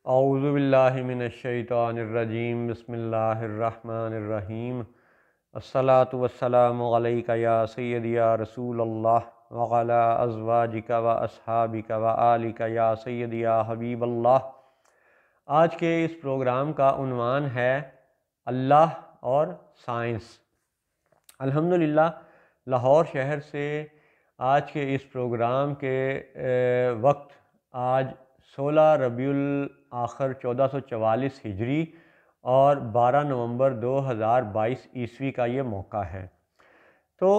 اعوذ باللہ من الشیطان الرجیم بسم اللہ الرحمن الرحیم الصلاۃ والسلام علیک یا سیدی یا رسول اللہ وعلی ازواجک و اصحابک و آلک یا سیدی یا حبیب اللہ۔ آج کے اس پروگرام کا عنوان ہے اللہ اور سائنس۔ الحمدللہ لاہور شہر سے آج کے اس پروگرام کے وقت آج 16 ربیع الاخر 1444 ہجری اور 12 نومبر 2022 عیسوی کا یہ موقع ہے۔ تو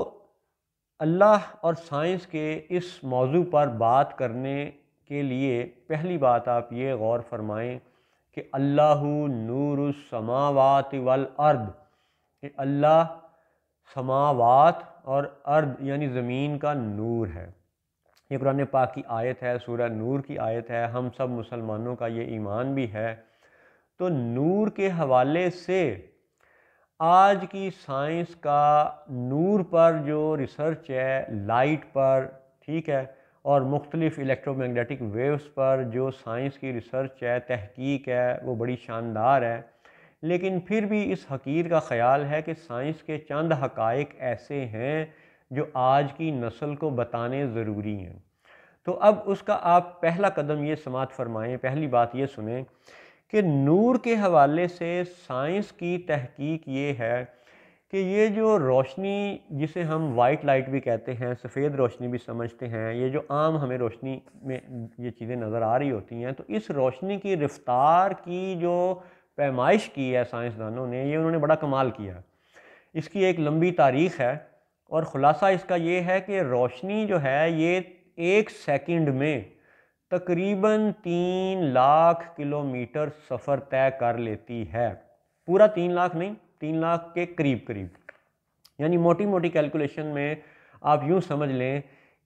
اللہ اور سائنس کے اس موضوع پر بات کرنے کے لیے پہلی بات آپ یہ غور فرمائیں کہ اللہ نور السماوات والارض، کہ اللہ سماوات اور ارض یعنی زمین کا نور ہے۔ یہ قرآن پاک کی آیت ہے، سورہ نور کی آیت ہے، ہم سب مسلمانوں کا یہ ایمان بھی ہے۔ تو نور کے حوالے سے آج کی سائنس کا نور پر جو ریسرچ ہے، لائٹ پر، ٹھیک ہے، اور مختلف الیکٹرو میگنیٹک ویوز پر جو سائنس کی ریسرچ ہے، تحقیق ہے، وہ بڑی شاندار ہے۔ لیکن پھر بھی اس حقیر کا خیال ہے کہ سائنس کے چند حقائق ایسے ہیں جو آج کی نسل کو بتانے ضروری ہیں۔ تو اب اس کا آپ پہلا قدم یہ سماعت فرمائیں، پہلی بات یہ سنیں کہ نور کے حوالے سے سائنس کی تحقیق یہ ہے کہ یہ جو روشنی جسے ہم وائٹ لائٹ بھی کہتے ہیں، سفید روشنی بھی سمجھتے ہیں، یہ جو عام ہمیں روشنی میں یہ چیزیں نظر آ رہی ہوتی ہیں، تو اس روشنی کی رفتار کی جو پیمائش کی ہے سائنسدانوں نے، یہ انہوں نے بڑا کمال کیا۔ اس کی ایک لمبی تاریخ ہے اور خلاصہ اس کا یہ ہے کہ روشنی جو ہے یہ 1 سیکنڈ میں تقریباً 3 لاکھ کلومیٹر سفر طے کر لیتی ہے۔ پورا 3 لاکھ نہیں، 3 لاکھ کے قریب یعنی موٹی موٹی کیلکولیشن میں آپ یوں سمجھ لیں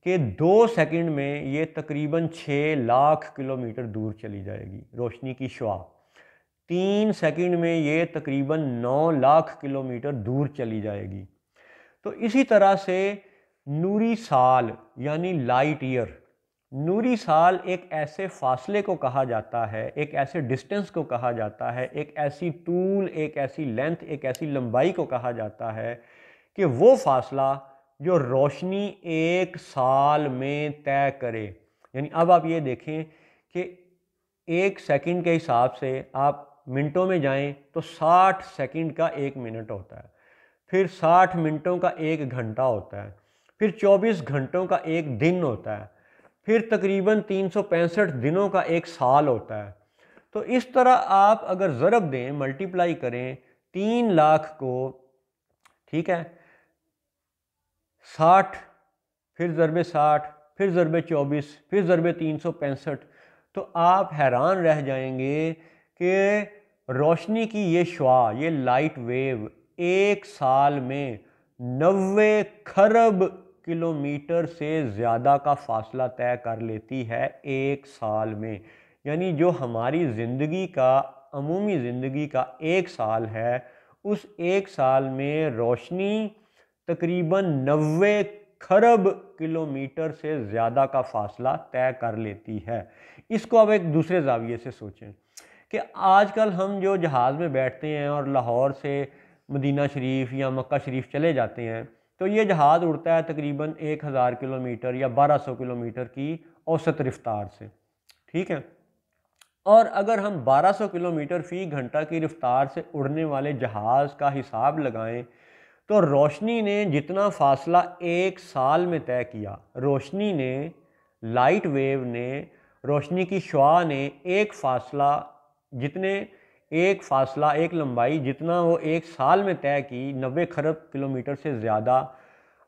کہ 2 سیکنڈ میں یہ تقریباً 6 لاکھ کلومیٹر دور چلی جائے گی روشنی کی شعاع۔ 3 سیکنڈ میں یہ تقریباً 9 لاکھ کلومیٹر دور چلی جائے گی۔ تو اسی طرح سے نوری سال یعنی لائٹ ایئر، نوری سال ایک ایسے فاصلے کو کہا جاتا ہے، ایک ایسے ڈسٹنس کو کہا جاتا ہے، ایک ایسی طول، ایک ایسی لینتھ، ایک ایسی لمبائی کو کہا جاتا ہے کہ وہ فاصلہ جو روشنی 1 سال میں طے کرے۔ یعنی اب آپ یہ دیکھیں کہ 1 سیکنڈ کے حساب سے آپ منٹوں میں جائیں تو 60 سیکنڈ کا 1 منٹ ہوتا ہے، پھر 60 منٹوں کا 1 گھنٹہ ہوتا ہے، پھر 24 گھنٹوں کا 1 دن ہوتا ہے، پھر تقریباً 365 دنوں کا 1 سال ہوتا ہے۔ تو اس طرح آپ اگر ضرب دیں، ملٹیپلائی کریں 3 لاکھ کو، ٹھیک ہے، 60، پھر ضرب 60، پھر ضرب 24، پھر ضرب 365، تو آپ حیران رہ جائیں گے کہ روشنی کی یہ شعاع، یہ لائٹ ویو 1 سال میں 90 کھرب کلومیٹر سے زیادہ کا فاصلہ طے کر لیتی ہے 1 سال میں۔ یعنی جو ہماری زندگی کا، عمومی زندگی کا 1 سال ہے، اس 1 سال میں روشنی تقریباً 90 کھرب کلومیٹر سے زیادہ کا فاصلہ طے کر لیتی ہے۔ اس کو اب ایک دوسرے زاویے سے سوچیں کہ آج کل ہم جو جہاز میں بیٹھتے ہیں اور لاہور سے مدینہ شریف یا مکہ شریف چلے جاتے ہیں، تو یہ جہاز اڑتا ہے تقریباً 1000 کلومیٹر یا 1200 کلومیٹر کی اوسط رفتار سے، ٹھیک ہے۔ اور اگر ہم 1200 کلومیٹر فی گھنٹہ کی رفتار سے اڑنے والے جہاز کا حساب لگائیں تو روشنی نے جتنا فاصلہ 1 سال میں طے کیا، روشنی نے، لائٹ ویو نے، روشنی کی شعاع نے ایک فاصلہ، ایک لمبائی جتنا وہ 1 سال میں طے کی، 90 کھرب کلومیٹر سے زیادہ۔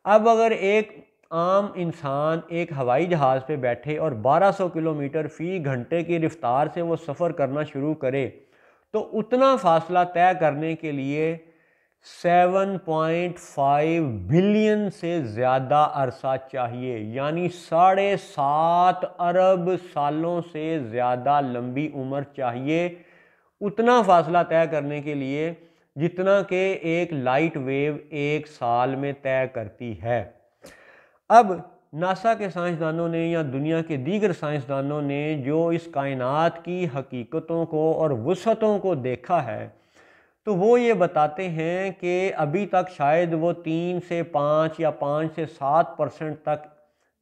اب اگر ایک عام انسان ایک ہوائی جہاز پہ بیٹھے اور 1200 کلومیٹر فی گھنٹے کی رفتار سے وہ سفر کرنا شروع کرے تو اتنا فاصلہ طے کرنے کے لیے 7.5 بلین سے زیادہ عرصہ چاہیے، یعنی 7.5 ارب سالوں سے زیادہ لمبی عمر چاہیے اتنا فاصلہ طے کرنے کے لیے جتنا کہ ایک لائٹ ویو 1 سال میں طے کرتی ہے۔ اب ناسا کے سائنسدانوں نے یا دنیا کے دیگر سائنسدانوں نے جو اس کائنات کی حقیقتوں کو اور وسعتوں کو دیکھا ہے تو وہ یہ بتاتے ہیں کہ ابھی تک شاید وہ 3 سے 5 یا 5 سے 7% تک،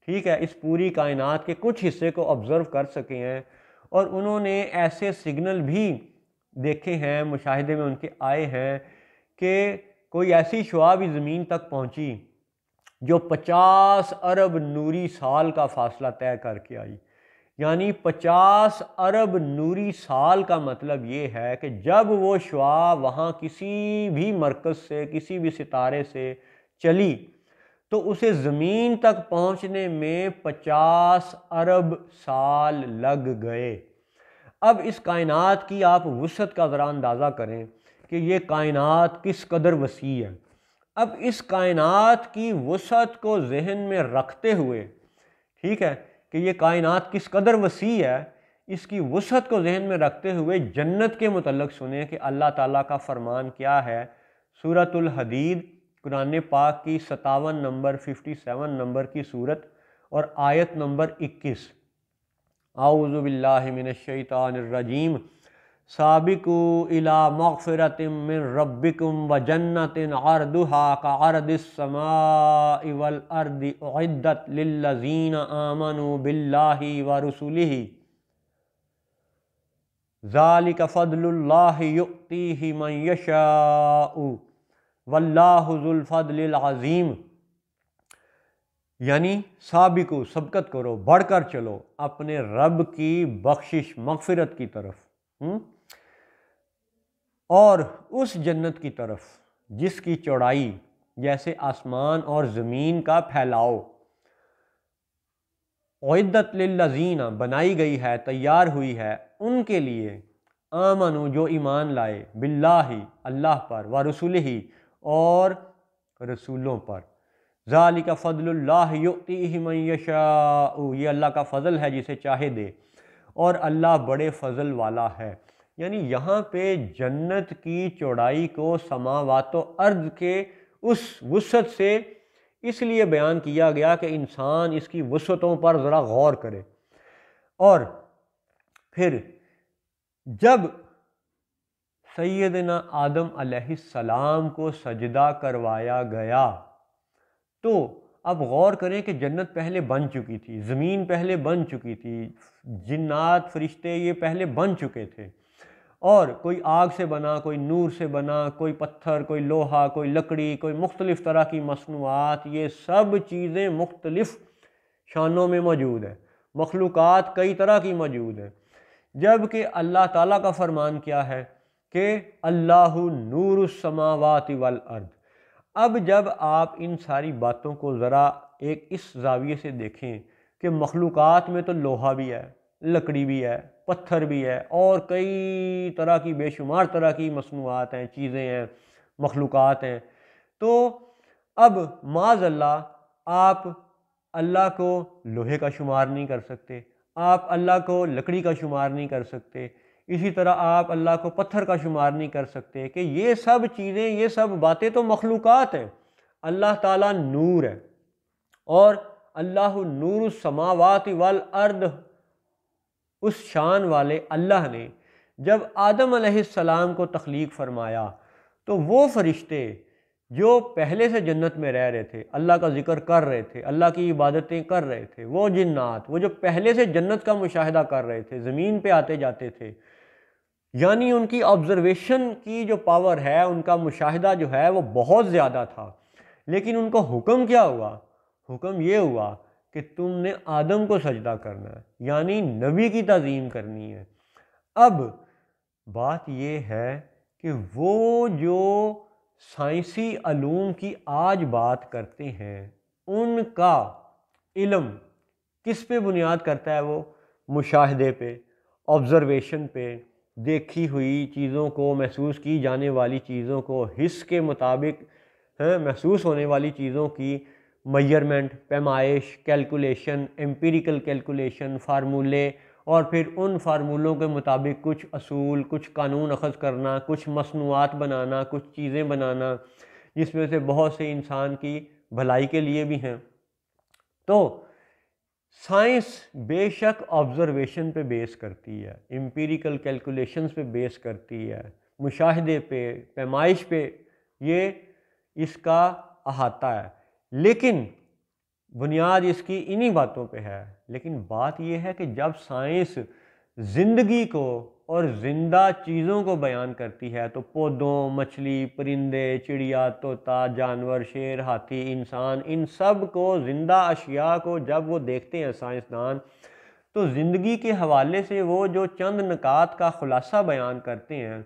ٹھیک ہے، اس پوری کائنات کے کچھ حصے کو آبزرو کر سکے ہیں، اور انہوں نے ایسے سگنل بھی دیکھے ہیں، مشاہدے میں ان کے آئے ہیں کہ کوئی ایسی شعاع بھی زمین تک پہنچی جو 50 ارب نوری سال کا فاصلہ طے کر کے آئی۔ یعنی 50 ارب نوری سال کا مطلب یہ ہے کہ جب وہ شعاع وہاں کسی بھی مرکز سے، کسی بھی ستارے سے چلی تو اسے زمین تک پہنچنے میں 50 ارب سال لگ گئے۔ اب اس کائنات کی آپ وسعت کا ذرا اندازہ کریں کہ یہ کائنات کس قدر وسیع ہے۔ اب اس کائنات کی وسعت کو ذہن میں رکھتے ہوئے، ٹھیک ہے، کہ یہ کائنات کس قدر وسیع ہے، اس کی وسعت کو ذہن میں رکھتے ہوئے جنت کے متعلق سنیں کہ اللہ تعالیٰ کا فرمان کیا ہے۔ سورۃ الحدید، قرآن پاک کی 57 نمبر 57 نمبر کی سورت اور آیت نمبر 21۔ اعوذ باللہ من الشیطان الرجیم، سابقوا الی مغفرۃ من ربکم وجنۃ عرضها کعرض السماء والارض اعدت للذین آمنوا باللہ ورسلہ ذالک فضل اللہ یؤتیہ من یشاء واللہ ذو الفضل العظیم۔ یعنی سابقو، سبقت کرو، بڑھ کر چلو اپنے رب کی بخشش مغفرت کی طرف، اور اس جنت کی طرف جس کی چوڑائی جیسے آسمان اور زمین کا پھیلاؤ، اعدت للذین، بنائی گئی ہے، تیار ہوئی ہے ان کے لیے، آمنو، جو ایمان لائے، باللہ، اللہ پر، ورسولہ، اور رسولوں پر، ذالک فضل اللہ یؤتیہ من یشاء، یہ اللہ کا فضل ہے جسے چاہے دے، اور اللہ بڑے فضل والا ہے۔ یعنی یہاں پہ جنت کی چوڑائی کو سماوات و ارض کے اس وسعت سے اس لیے بیان کیا گیا کہ انسان اس کی وسعتوں پر ذرا غور کرے۔ اور پھر جب سیدنا آدم علیہ السلام کو سجدہ کروایا گیا تو اب غور کریں کہ جنت پہلے بن چکی تھی، زمین پہلے بن چکی تھی، جنات، فرشتے یہ پہلے بن چکے تھے، اور کوئی آگ سے بنا، کوئی نور سے بنا، کوئی پتھر، کوئی لوہا، کوئی لکڑی، کوئی مختلف طرح کی مصنوعات، یہ سب چیزیں مختلف شانوں میں موجود ہیں، مخلوقات کئی طرح کی موجود ہیں، جبکہ اللہ تعالیٰ کا فرمان کیا ہے کہ اللہ نور السماوات والارض۔ اب جب آپ ان ساری باتوں کو ذرا ایک اس زاویے سے دیکھیں کہ مخلوقات میں تو لوہا بھی ہے، لکڑی بھی ہے، پتھر بھی ہے، اور کئی طرح کی، بے شمار طرح کی مصنوعات ہیں، چیزیں ہیں، مخلوقات ہیں، تو اب معاذ اللہ آپ اللہ کو لوہے کا شمار نہیں کر سکتے، آپ اللہ کو لکڑی کا شمار نہیں کر سکتے، اسی طرح آپ اللہ کو پتھر کا شمار نہیں کر سکتے، کہ یہ سب چیزیں، یہ سب باتیں تو مخلوقات ہیں۔ اللہ تعالیٰ نور ہے، اور اللہ نور السماوات والارض، اس شان والے اللہ نے جب آدم علیہ السلام کو تخلیق فرمایا تو وہ فرشتے جو پہلے سے جنت میں رہ رہے تھے، اللہ کا ذکر کر رہے تھے، اللہ کی عبادتیں کر رہے تھے، وہ جنات، وہ جو پہلے سے جنت کا مشاہدہ کر رہے تھے، زمین پہ آتے جاتے تھے، یعنی ان کی آبزرویشن کی جو پاور ہے، ان کا مشاہدہ جو ہے وہ بہت زیادہ تھا، لیکن ان کو حکم کیا ہوا؟ حکم یہ ہوا کہ تم نے آدم کو سجدہ کرنا ہے، یعنی نبی کی تعظیم کرنی ہے۔ اب بات یہ ہے کہ وہ جو سائنسی علوم کی آج بات کرتے ہیں، ان کا علم کس پہ بنیاد کرتا ہے؟ وہ مشاہدے پہ، آبزرویشن پہ، دیکھی ہوئی چیزوں کو، محسوس کی جانے والی چیزوں کو، حس کے مطابق محسوس ہونے والی چیزوں کی میئرمنٹ، پیمائش، کیلکولیشن، ایمپیریکل کیلکولیشن، فارمولے، اور پھر ان فارمولوں کے مطابق کچھ اصول، کچھ قانون اخذ کرنا، کچھ مصنوعات بنانا، کچھ چیزیں بنانا، جس میں سے بہت سے انسان کی بھلائی کے لیے بھی ہیں، تو سائنس بے شک آبزرویشن پہ بیس کرتی ہے، امپیریکل کیلکولیشنز پہ بیس کرتی ہے، مشاہدے پہ، پیمائش پہ یہ اس کا احاطہ ہے، لیکن بنیاد اس کی انہی باتوں پہ ہے۔ لیکن بات یہ ہے کہ جب سائنس زندگی کو اور زندہ چیزوں کو بیان کرتی ہے تو پودوں، مچھلی، پرندے، چڑیا، طوطا، جانور، شیر، ہاتھی، انسان، ان سب کو، زندہ اشیاء کو جب وہ دیکھتے ہیں سائنسدان، تو زندگی کے حوالے سے وہ جو چند نکات کا خلاصہ بیان کرتے ہیں،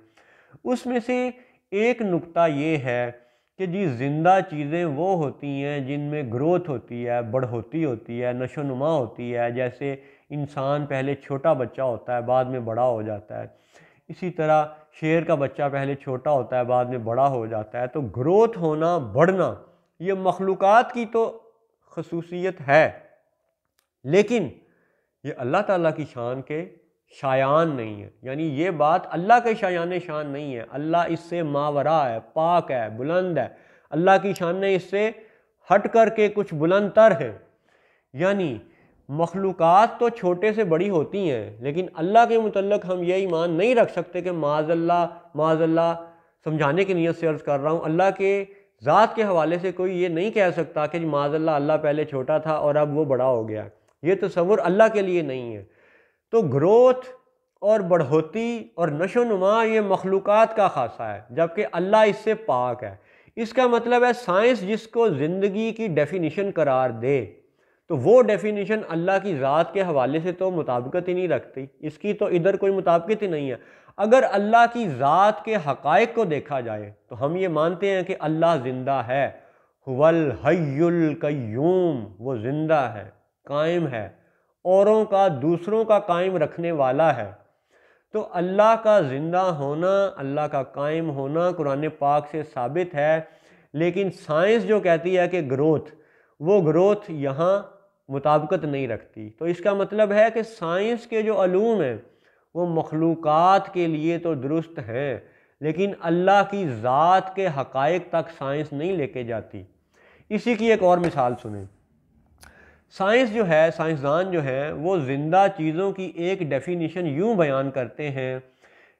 اس میں سے ایک نکتہ یہ ہے کہ جی زندہ چیزیں وہ ہوتی ہیں جن میں گروتھ ہوتی ہے، بڑھوتی ہوتی ہے، نشو و نما ہوتی ہے۔ جیسے انسان پہلے چھوٹا بچہ ہوتا ہے، بعد میں بڑا ہو جاتا ہے، اسی طرح شیر کا بچہ پہلے چھوٹا ہوتا ہے، بعد میں بڑا ہو جاتا ہے۔ تو گروتھ ہونا، بڑھنا، یہ مخلوقات کی تو خصوصیت ہے، لیکن یہ اللہ تعالیٰ کی شان کے شایان نہیں ہے، یعنی یہ بات اللہ کے شایان شان نہیں ہے۔ اللہ اس سے ماورا ہے، پاک ہے، بلند ہے، اللہ کی شان اس سے ہٹ کر کے کچھ بلند تر ہے۔ یعنی مخلوقات تو چھوٹے سے بڑی ہوتی ہیں، لیکن اللہ کے متعلق ہم یہ ایمان نہیں رکھ سکتے کہ معاذ اللہ سمجھانے کی نیت سے عرض کر رہا ہوں، اللہ کے ذات کے حوالے سے کوئی یہ نہیں کہہ سکتا کہ معاذ اللہ پہلے چھوٹا تھا اور اب وہ بڑا ہو گیا۔ یہ تصور اللہ کے لیے نہیں ہے۔ تو گروتھ اور بڑھوتی اور نشو و نما یہ مخلوقات کا خاصہ ہے، جبکہ اللہ اس سے پاک ہے۔ اس کا مطلب ہے سائنس جس کو زندگی کی ڈیفینیشن قرار دے تو وہ ڈیفینیشن اللہ کی ذات کے حوالے سے تو مطابقت ہی نہیں رکھتی، اس کی تو ادھر کوئی مطابقت ہی نہیں ہے۔ اگر اللہ کی ذات کے حقائق کو دیکھا جائے تو ہم یہ مانتے ہیں کہ اللہ زندہ ہے، هو الحی القیوم، وہ زندہ ہے، قائم ہے، اوروں کا، دوسروں کا قائم رکھنے والا ہے۔ تو اللہ کا زندہ ہونا، اللہ کا قائم ہونا قرآن پاک سے ثابت ہے، لیکن سائنس جو کہتی ہے کہ گروتھ، وہ گروتھ یہاں مطابقت نہیں رکھتی۔ تو اس کا مطلب ہے کہ سائنس کے جو علوم ہیں وہ مخلوقات کے لیے تو درست ہیں، لیکن اللہ کی ذات کے حقائق تک سائنس نہیں لے کے جاتی۔ اسی کی ایک اور مثال سنیں۔ سائنس جو ہے، سائنسدان جو ہیں، وہ زندہ چیزوں کی ایک ڈیفینیشن یوں بیان کرتے ہیں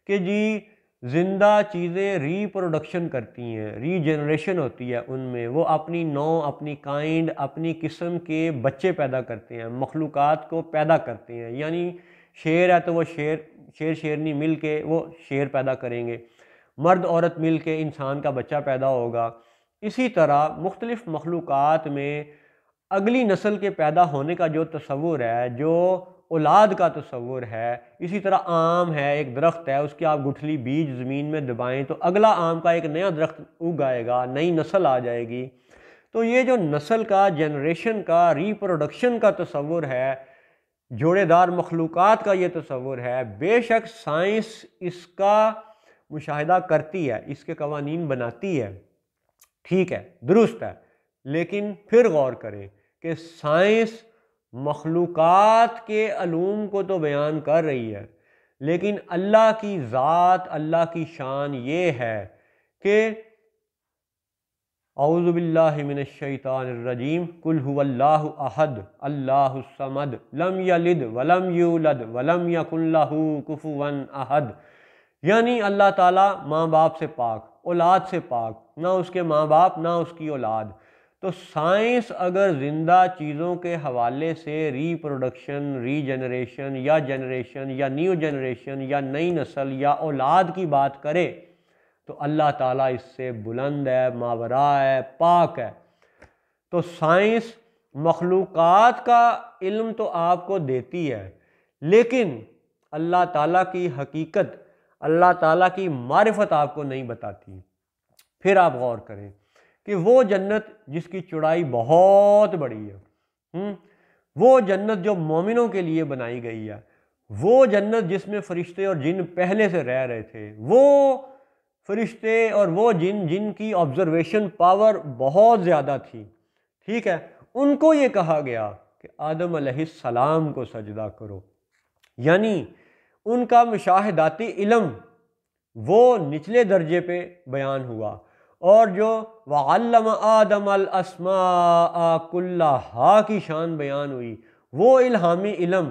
کہ جی زندہ چیزیں ری پروڈکشن کرتی ہیں، ری جنریشن ہوتی ہے ان میں، وہ اپنی نوع، اپنی کائنڈ، اپنی قسم کے بچے پیدا کرتے ہیں، مخلوقات کو پیدا کرتے ہیں۔ یعنی شیر ہے تو وہ شیرنی مل کے وہ شیر پیدا کریں گے، مرد عورت مل کے انسان کا بچہ پیدا ہوگا۔ اسی طرح مختلف مخلوقات میں اگلی نسل کے پیدا ہونے کا جو تصور ہے، جو اولاد کا تصور ہے، اسی طرح آم ہے، ایک درخت ہے، اس کی آپ گٹھلی بیج زمین میں دبائیں تو اگلا آم کا ایک نیا درخت اگ آئے گا، نئی نسل آ جائے گی۔ تو یہ جو نسل کا، جنریشن کا، ری پروڈکشن کا تصور ہے، جوڑے دار مخلوقات کا یہ تصور ہے، بے شک سائنس اس کا مشاہدہ کرتی ہے، اس کے قوانین بناتی ہے، ٹھیک ہے، درست ہے، لیکن پھر غور کریں کہ سائنس مخلوقات کے علوم کو تو بیان کر رہی ہے، لیکن اللہ کی ذات، اللہ کی شان یہ ہے کہ اعوذ باللہ من الشیطان الرجیم، قل هو اللہ احد اللہ الصمد لم یلد ولم یولد ولم یکن لہ کفوا احد۔ یعنی اللہ تعالیٰ ماں باپ سے پاک، اولاد سے پاک، نہ اس کے ماں باپ نہ اس کی اولاد۔ تو سائنس اگر زندہ چیزوں کے حوالے سے ری پروڈکشن، ری جنریشن یا نیو جنریشن یا نئی نسل یا اولاد کی بات کرے تو اللہ تعالیٰ اس سے بلند ہے، ماورا ہے، پاک ہے۔ تو سائنس مخلوقات کا علم تو آپ کو دیتی ہے، لیکن اللہ تعالیٰ کی حقیقت، اللہ تعالیٰ کی معرفت آپ کو نہیں بتاتی۔ پھر آپ غور کریں کہ وہ جنت جس کی چوڑائی بہت بڑی ہے، وہ جنت جو مومنوں کے لیے بنائی گئی ہے، وہ جنت جس میں فرشتے اور جن پہلے سے رہ رہے تھے، وہ فرشتے اور وہ جن کی آبزرویشن پاور بہت زیادہ تھی، ٹھیک ہے، ان کو یہ کہا گیا کہ آدم علیہ السلام کو سجدہ کرو۔ یعنی ان کا مشاہداتی علم وہ نچلے درجے پہ بیان ہوا، اور جو وعلم آدم الاسماء کلھا کی شان بیان ہوئی، وہ الہامی علم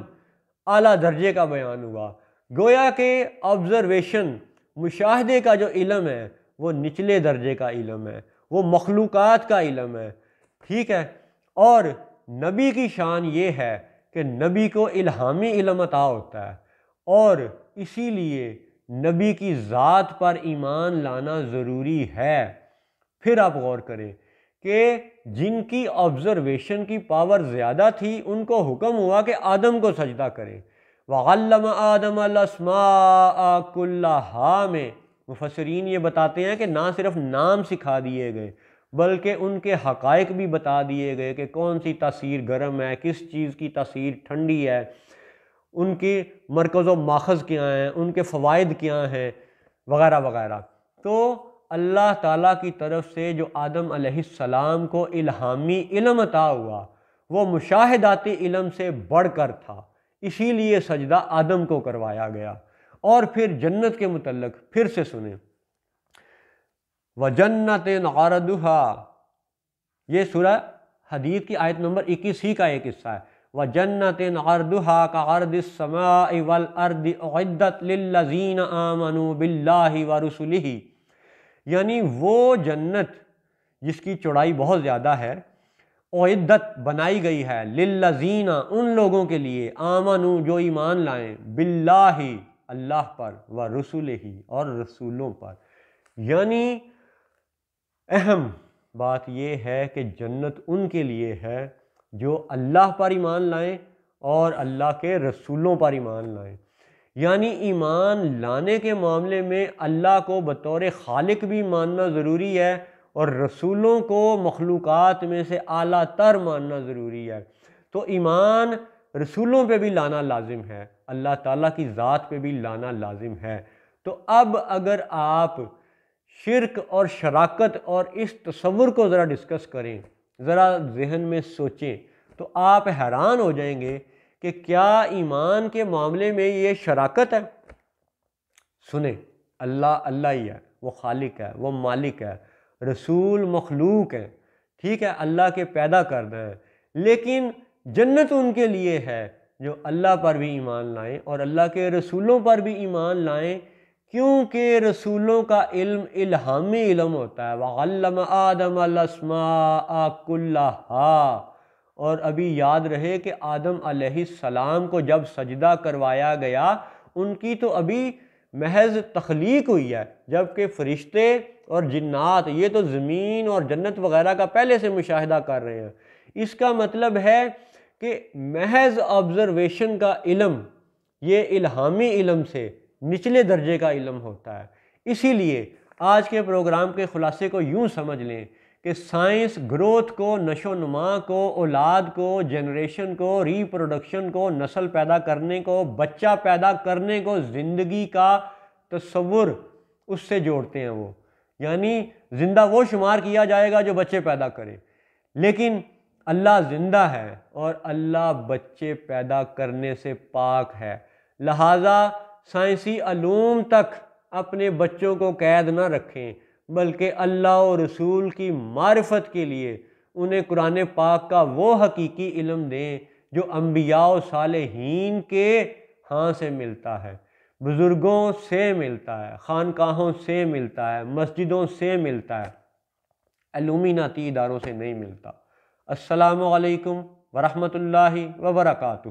اعلیٰ درجے کا بیان ہوا۔ گویا کہ آبزرویشن، مشاہدے کا جو علم ہے وہ نچلے درجے کا علم ہے، وہ مخلوقات کا علم ہے، ٹھیک ہے۔ اور نبی کی شان یہ ہے کہ نبی کو الہامی علم عطا ہوتا ہے، اور اسی لیے نبی کی ذات پر ایمان لانا ضروری ہے۔ پھر آپ غور کریں کہ جن کی آبزرویشن کی پاور زیادہ تھی ان کو حکم ہوا کہ آدم کو سجدہ کریں۔ وَعَلَّمَ آدَمَ الْأَسْمَاءَ كُلَّهَا میں مفسرین یہ بتاتے ہیں کہ نہ صرف نام سکھا دیے گئے بلکہ ان کے حقائق بھی بتا دیے گئے کہ کون سی تاثیر گرم ہے، کس چیز کی تاثیر ٹھنڈی ہے، ان کے مرکز و ماخذ کیا ہیں، ان کے فوائد کیا ہیں، وغیرہ وغیرہ۔ تو اللہ تعالیٰ کی طرف سے جو آدم علیہ السلام کو الہامی علم عطا ہوا وہ مشاہداتی علم سے بڑھ کر تھا، اسی لیے سجدہ آدم کو کروایا گیا۔ اور پھر جنت کے متعلق پھر سے سنیں، وَجَنَّةٍ عَرْضُهَا، یہ سورہ حدید کی آیت نمبر 21 ہی کا ایک حصہ ہے۔ وَجَنَّةٍ عَرْضُهَا كَعَرْضِ السَّمَاءِ وَالْأَرْضِ أُعِدَّتْ لِلَّذِينَ آمَنُوا بِاللَّهِ وَرُسُلِهِ، یعنی وہ جنت جس کی چوڑائی بہت زیادہ ہے، اعدت بنائی گئی ہے، للذین ان لوگوں کے لیے، آمنوا جو ایمان لائیں، باللہ اللہ پر، ورسلہ اور رسولوں پر۔ یعنی اہم بات یہ ہے کہ جنت ان کے لیے ہے جو اللہ پر ایمان لائیں اور اللہ کے رسولوں پر ایمان لائیں۔ یعنی ایمان لانے کے معاملے میں اللہ کو بطور خالق بھی ماننا ضروری ہے اور رسولوں کو مخلوقات میں سے اعلیٰ تر ماننا ضروری ہے۔ تو ایمان رسولوں پہ بھی لانا لازم ہے، اللہ تعالیٰ کی ذات پہ بھی لانا لازم ہے۔ تو اب اگر آپ شرک اور شراکت اور اس تصور کو ذرا ڈسکس کریں، ذرا ذہن میں سوچیں، تو آپ حیران ہو جائیں گے کہ کیا ایمان کے معاملے میں یہ شراکت ہے؟ سنیں، اللہ اللہ ہی ہے، وہ خالق ہے، وہ مالک ہے، رسول مخلوق ہیں، ٹھیک ہے، اللہ کے پیدا کردہ ہیں، لیکن جنت ان کے لیے ہے جو اللہ پر بھی ایمان لائیں اور اللہ کے رسولوں پر بھی ایمان لائیں، کیونکہ رسولوں کا علم الہامی علم ہوتا ہے۔ وَعَلَّمَ آدَمَ الْأَسْمَاءَ كُلَّهَا، اور ابھی یاد رہے کہ آدم علیہ السلام کو جب سجدہ کروایا گیا ان کی تو ابھی محض تخلیق ہوئی ہے، جبکہ فرشتے اور جنات یہ تو زمین اور جنت وغیرہ کا پہلے سے مشاہدہ کر رہے ہیں۔ اس کا مطلب ہے کہ محض آبزرویشن کا علم یہ الہامی علم سے نچلے درجے کا علم ہوتا ہے۔ اسی لیے آج کے پروگرام کے خلاصے کو یوں سمجھ لیں کہ سائنس گروتھ کو، نشو و نما کو، اولاد کو، جنریشن کو، ری پروڈکشن کو، نسل پیدا کرنے کو، بچہ پیدا کرنے کو، زندگی کا تصور اس سے جوڑتے ہیں وہ، یعنی زندہ وہ شمار کیا جائے گا جو بچے پیدا کرے، لیکن اللہ زندہ ہے اور اللہ بچے پیدا کرنے سے پاک ہے، لہٰذا سائنسی علوم تک اپنے بچوں کو قید نہ رکھیں بلکہ اللہ و رسول کی معرفت کے لیے انہیں قرآن پاک کا وہ حقیقی علم دیں جو انبیاء و صالحین کے ہاں سے ملتا ہے، بزرگوں سے ملتا ہے، خانقاہوں سے ملتا ہے، مسجدوں سے ملتا ہے، علومیناتی اداروں سے نہیں ملتا۔ السلام علیکم ورحمۃ اللہ وبرکاتہ۔